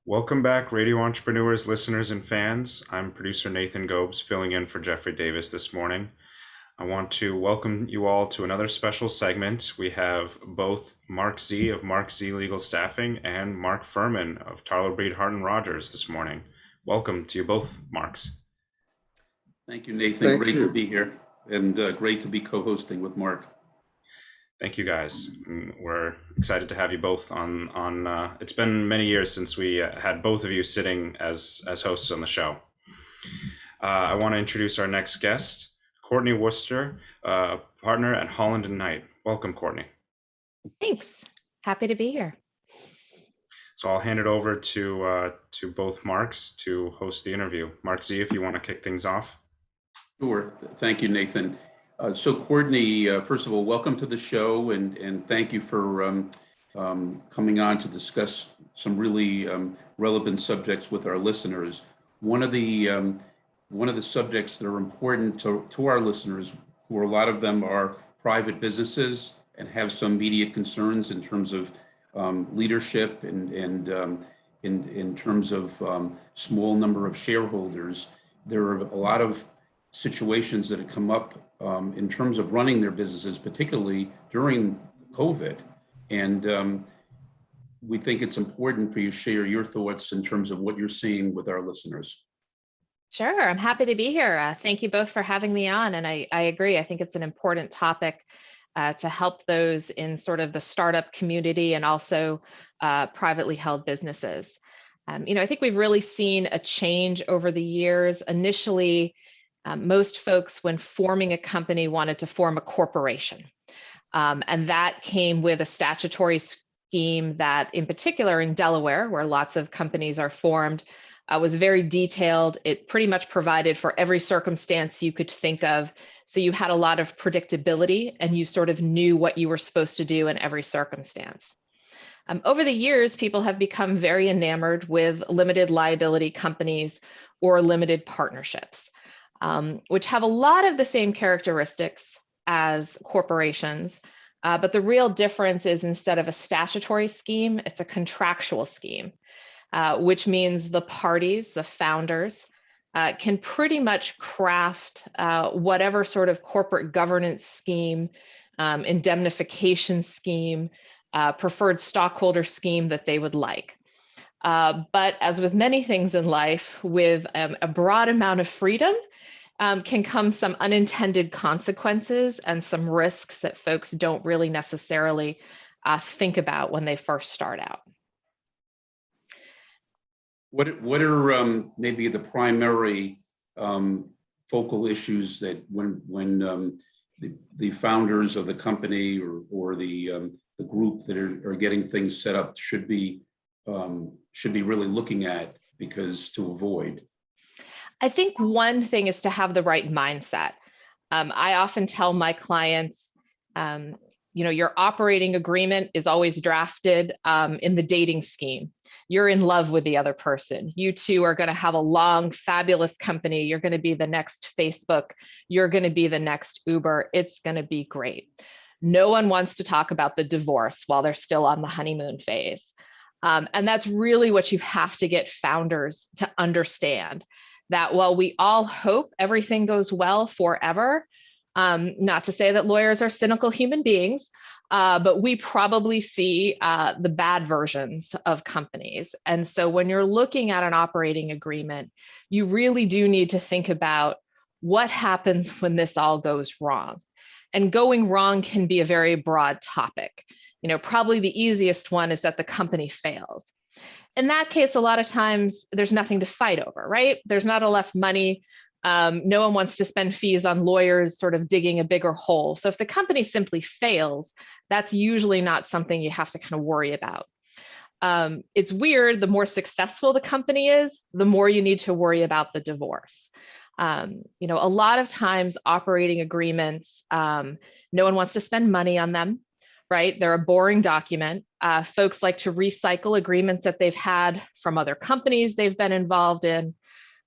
Welcome back, radio entrepreneurs, listeners, and fans. I'm producer Nathan Gobes, filling in for Jeffrey Davis this morning. I want to welcome you all to another special segment. We have both Marc Z of Marc Z Legal Staffing and Marc Furman of Tarlow, Hart, and Rodgers this morning. Welcome to you both, Marcs. Thank you, Nathan. Great to be here, and great to be co-hosting with Marc. Thank you, guys. We're excited to have you both on. It's been many years since we had both of you sitting as hosts on the show. I want to introduce our next guest, Courtney Worcester, partner at Holland and Knight. Welcome, Courtney. Thanks. Happy to be here. So I'll hand it over to both Marcs to host the interview. Marc Z, if you want to kick things off. Sure. Thank you, Nathan. So Courtney, first of all, welcome to the show, and thank you for coming on to discuss some really relevant subjects with our listeners. One of the subjects that are important to our listeners, who a lot of them are private businesses and have some immediate concerns in terms of leadership and in terms of small number of shareholders. There are a lot of situations that have come up in terms of running their businesses, particularly during COVID. And we think it's important for you to share your thoughts in terms of what you're seeing with our listeners. Sure, I'm happy to be here. Thank you both for having me on. And I agree, I think it's an important topic to help those in sort of the startup community and also privately held businesses. I think we've really seen a change over the years. Initially, most folks, when forming a company, wanted to form a corporation. And that came with a statutory scheme that, in particular in Delaware, where lots of companies are formed, was very detailed. It pretty much provided for every circumstance you could think of. So you had a lot of predictability and you sort of knew what you were supposed to do in every circumstance. Over the years, people have become very enamored with limited liability companies or limited partnerships. Which have a lot of the same characteristics as corporations, but the real difference is instead of a statutory scheme, it's a contractual scheme, which means the parties, the founders, can pretty much craft whatever sort of corporate governance scheme, indemnification scheme, preferred stockholder scheme that they would like. But as with many things in life, with a broad amount of freedom, can come some unintended consequences and some risks that folks don't really necessarily think about when they first start out. What are maybe the primary focal issues that when the founders of the company or the group that are getting things set up should be really looking at to avoid? I think one thing is to have the right mindset. I often tell my clients, your operating agreement is always drafted in the dating scheme. You're in love with the other person. You two are going to have a long, fabulous company. You're going to be the next Facebook. You're going to be the next Uber. It's going to be great. No one wants to talk about the divorce while they're still on the honeymoon phase. And that's really what you have to get founders to understand. That while we all hope everything goes well forever, not to say that lawyers are cynical human beings, but we probably see the bad versions of companies. And so when you're looking at an operating agreement, you really do need to think about what happens when this all goes wrong. And going wrong can be a very broad topic. Probably the easiest one is that the company fails. In that case, a lot of times there's nothing to fight over, right? There's not enough money. No one wants to spend fees on lawyers sort of digging a bigger hole. So if the company simply fails, that's usually not something you have to kind of worry about. It's weird, the more successful the company is, the more you need to worry about the divorce. A lot of times operating agreements, no one wants to spend money on them. Right? They're a boring document. Folks like to recycle agreements that they've had from other companies they've been involved in.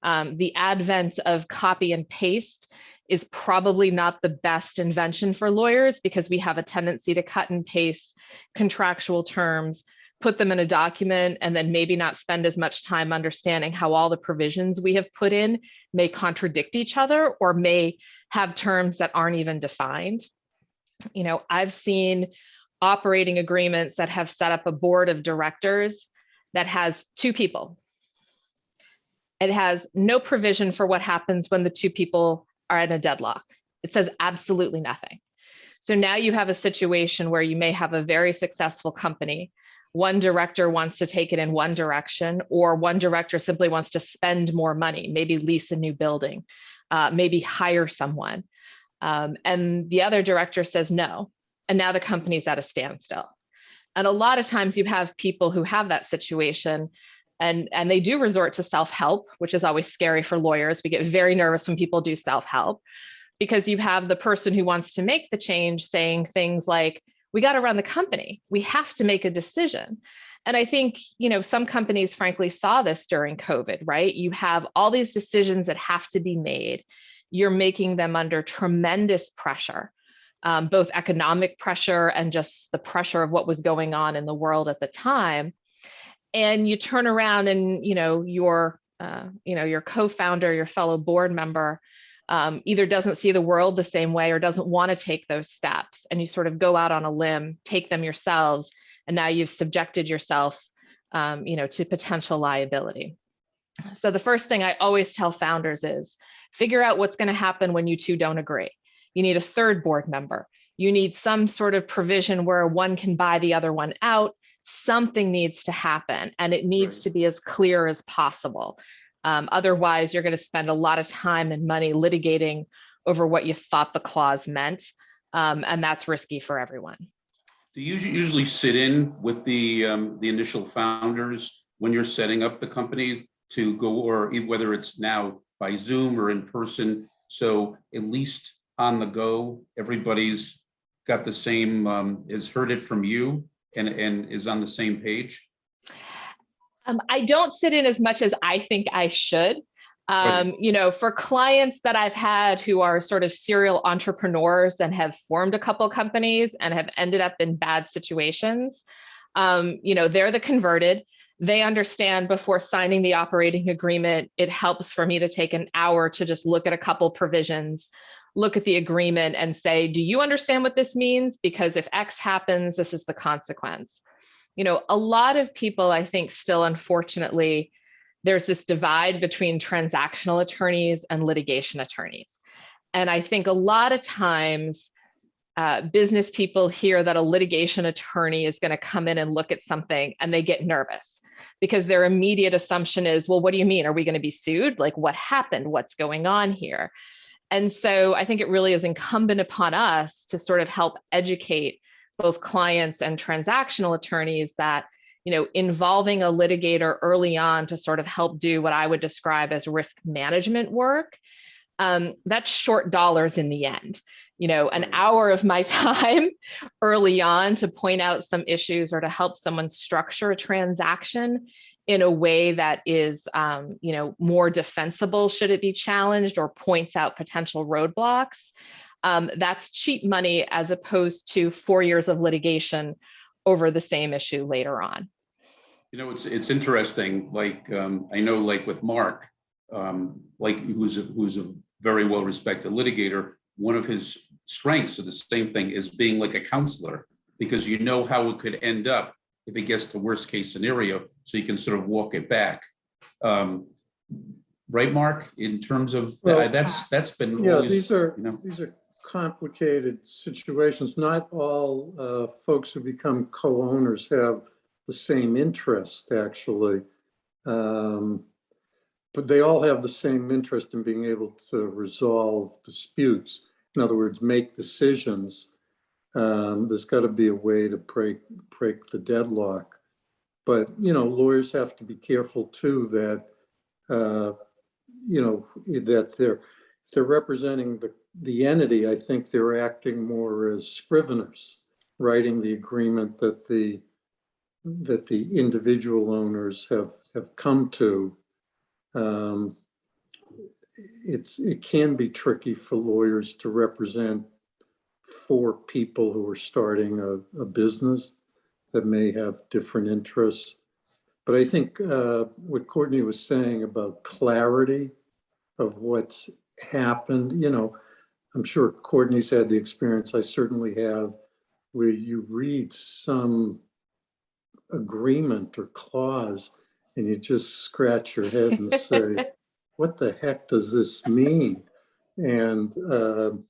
The advent of copy and paste is probably not the best invention for lawyers because we have a tendency to cut and paste contractual terms put them in a document and then maybe not spend as much time understanding how all the provisions we have put in may contradict each other or may have terms that aren't even defined. I've seen operating agreements that have set up a board of directors that has 2 people. It has no provision for what happens when the 2 people are in a deadlock. It says absolutely nothing. So now you have a situation where you may have a very successful company. One director wants to take it in one direction, or one director simply wants to spend more money, maybe lease a new building, maybe hire someone. And the other director says no. And now the company's at a standstill. And a lot of times you have people who have that situation and they do resort to self-help, which is always scary for lawyers. We get very nervous when people do self-help because you have the person who wants to make the change saying things like, we got to run the company. We have to make a decision. And I think, some companies frankly saw this during COVID, right? You have all these decisions that have to be made. You're making them under tremendous pressure, both economic pressure and just the pressure of what was going on in the world at the time. And you turn around and, your co-founder, your fellow board member, either doesn't see the world the same way or doesn't want to take those steps. And you sort of go out on a limb, take them yourselves, and now you've subjected yourself, to potential liability. So the first thing I always tell founders is figure out what's going to happen when you 2 don't agree. You need a 3rd board member. You need some sort of provision where one can buy the other one out. Something needs to happen, and it needs to be as clear as possible. Otherwise, you're going to spend a lot of time and money litigating over what you thought the clause meant, and that's risky for everyone. Do you usually sit in with the initial founders when you're setting up the company to go, or whether it's now by Zoom or in person, so at least on the go, everybody's got the same, has heard it from you and is on the same page? I don't sit in as much as I think I should. For clients that I've had who are sort of serial entrepreneurs and have formed a couple companies and have ended up in bad situations, they're the converted. They understand before signing the operating agreement, it helps for me to take an hour to just look at a couple provisions, look at the agreement and say, do you understand what this means? Because if X happens, this is the consequence. A lot of people, I think, still, unfortunately, there's this divide between transactional attorneys and litigation attorneys. And I think a lot of times business people hear that a litigation attorney is going to come in and look at something and they get nervous because their immediate assumption is, well, what do you mean? Are we going to be sued? Like, what happened? What's going on here? And so I think it really is incumbent upon us to sort of help educate both clients and transactional attorneys that, involving a litigator early on to sort of help do what I would describe as risk management work, that's short dollars in the end. An hour of my time early on to point out some issues or to help someone structure a transaction in a way that is, more defensible should it be challenged or points out potential roadblocks. That's cheap money as opposed to 4 years of litigation over the same issue later on. It's interesting. Like I know, like with Marc, who's a very well respected litigator. One of his strengths of the same thing is being like a counselor, because you know how it could end up if it gets to worst case scenario, so you can sort of walk it back. Right, Marc? In terms of that's been always, these are complicated situations. Not all folks who become co-owners have the same interest, actually, but they all have the same interest in being able to resolve disputes. In other words, make decisions. There's got to be a way to break the deadlock. But lawyers have to be careful too that that they're representing the entity. I think they're acting more as scriveners, writing the agreement that the individual owners have come to. It can be tricky for lawyers to represent 4 people who are starting a business. that may have different interests. But I think what Courtney was saying about clarity of what's happened, you know, I'm sure Courtney's had the experience, I certainly have, where you read some agreement or clause and you just scratch your head and say, what the heck does this mean? And who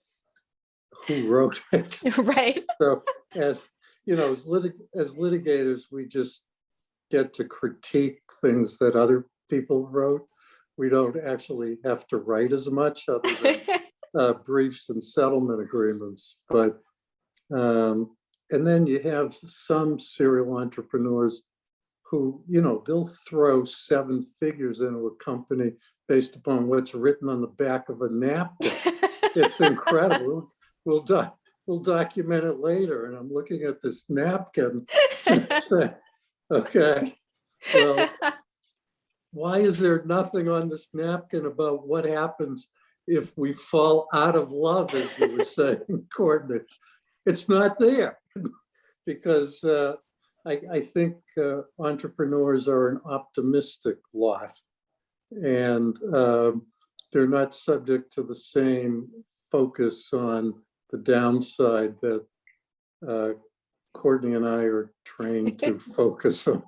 wrote it? Right. So, and you know, as litigators, we just get to critique things that other people wrote. We don't actually have to write as much other than briefs and settlement agreements. But and then you have some serial entrepreneurs who, you know, they'll throw 7 figures into a company based upon what's written on the back of a napkin. It's incredible. We'll document it later. And I'm looking at this napkin and say, okay, well, why is there nothing on this napkin about what happens if we fall out of love, as you were saying, Courtney? It's not there because I think entrepreneurs are an optimistic lot, and they're not subject to the same focus on the downside that Courtney and I are trained to focus on.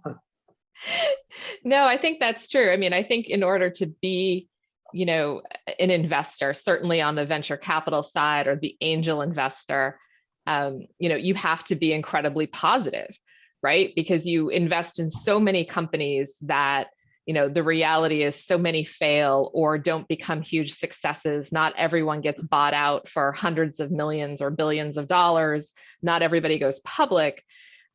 No, I think that's true. I mean, I think in order to be, you know, an investor, certainly on the venture capital side or the angel investor, you know, you have to be incredibly positive, right? Because you invest in so many companies that, you know, the reality is so many fail or don't become huge successes. Not everyone gets bought out for hundreds of millions or billions of dollars. Not everybody goes public.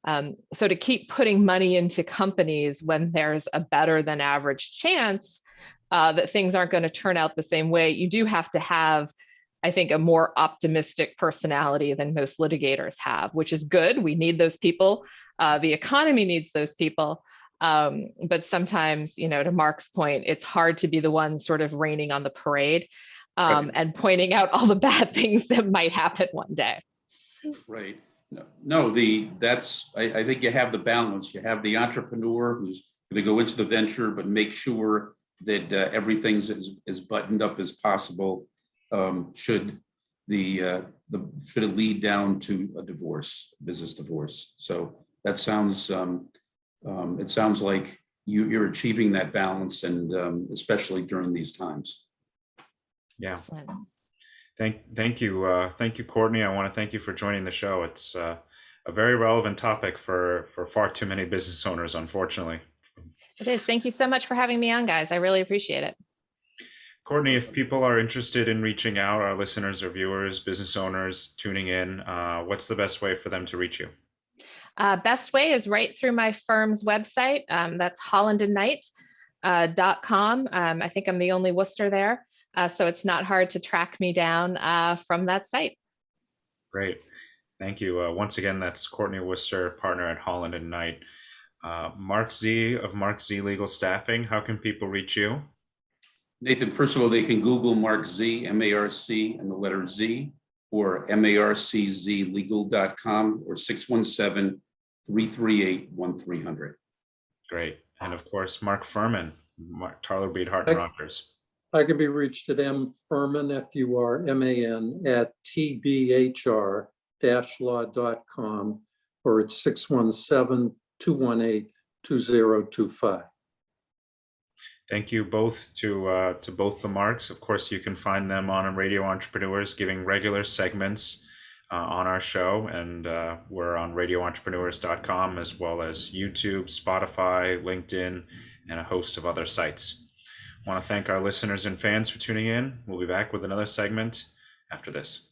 So to keep putting money into companies when there's a better than average chance that things aren't going to turn out the same way, you do have to have, I think, a more optimistic personality than most litigators have, which is good. We need those people. The economy needs those people. But sometimes, you know, to Marc's point, it's hard to be the one sort of raining on the parade and pointing out all the bad things that might happen one day. Right. No, I think you have the balance. You have the entrepreneur who's going to go into the venture, but make sure that everything's as buttoned up as possible. Should it lead down to a divorce, business divorce. So that sounds, it sounds like you're achieving that balance, and especially during these times. Yeah. Thank you, Courtney. I want to thank you for joining the show. It's a very relevant topic for far too many business owners, unfortunately. It is. Thank you so much for having me on, guys. I really appreciate it. Courtney, if people are interested in reaching out, our listeners or viewers, business owners tuning in, what's the best way for them to reach you? Best way is right through my firm's website. That's hollandandknight.com. I think I'm the only Worcester there. So it's not hard to track me down from that site. Great. Thank you. Once again, that's Courtney Worcester, partner at Holland and Knight. Marc Z of Marc Z Legal Staffing. How can people reach you? Nathan, first of all, they can Google Marc Z, M-A-R-C, and the letter Z, or marczlegal.com, or 617-338-1300. Great. And of course, Marc Furman, Tarlow, Hart, and Rodgers. I can be reached at mfurman, F-U-R-M-A-N, at tbhr-law.com, or at 617-218-2025. Thank you both to both the Marcs. Of course, you can find them on Radio Entrepreneurs, giving regular segments on our show, and we're on radioentrepreneurs.com, as well as YouTube, Spotify, LinkedIn, and a host of other sites. I want to thank our listeners and fans for tuning in. We'll be back with another segment after this.